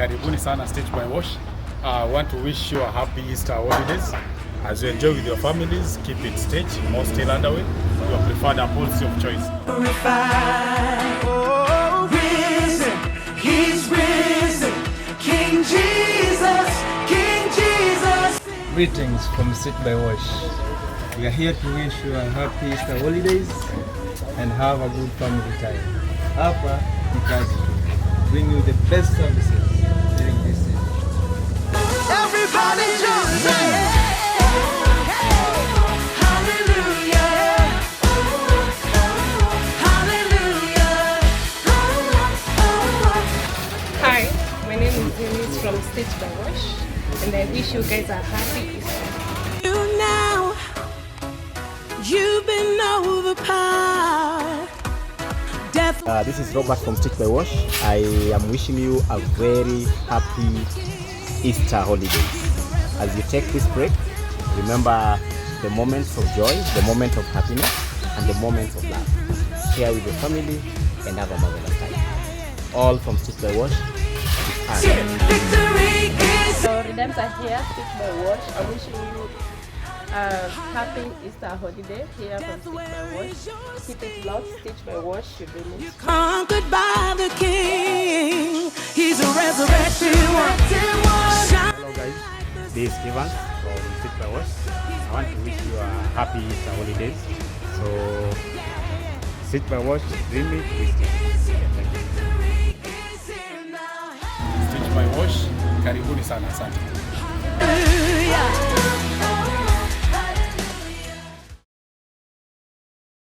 karibuni sana Stitchedbywash. I want to wish you a happy Easter holidays. As you enjoy with your families, keep it stitched or still underway. Your preferred upholstery of choice. Oh, risen, he's risen, King Jesus, King Jesus. Greetings from Stitchedbywash. We are here to wish you a happy Easter holidays and have a good family time. Hapa ni kazi tu. Bring you the best services during this season. Everybody just say hallelujah, hallelujah. Hi, my name is Denise from Stitchedbywash, and I wish you guys a happy Easter. You now, you've been overpowered. Death. This is Robert from Stitchedbywash. I am wishing you a very happy Easter holiday. As you take this break, remember the moments of joy, the moment of happiness, and the moments of love. Share with your family and have a marvelous time. All from Stitchedbywash. Victory is. So, Redempts are here, Stitchedbywash. I'm wishing you a happy Easter holiday here from Stitchedbywash. Keep it locked, Stitchedbywash, you bring it. Conquered by the King. He's a resurrected one. Hello guys, this is Ivan from Stitchedbywash. I want to wish you a happy Easter holidays. So, Stitchedbywash, dream it, we stitch. Thank you. Stitchedbywash, karibuni sana, asante. Hallelujah.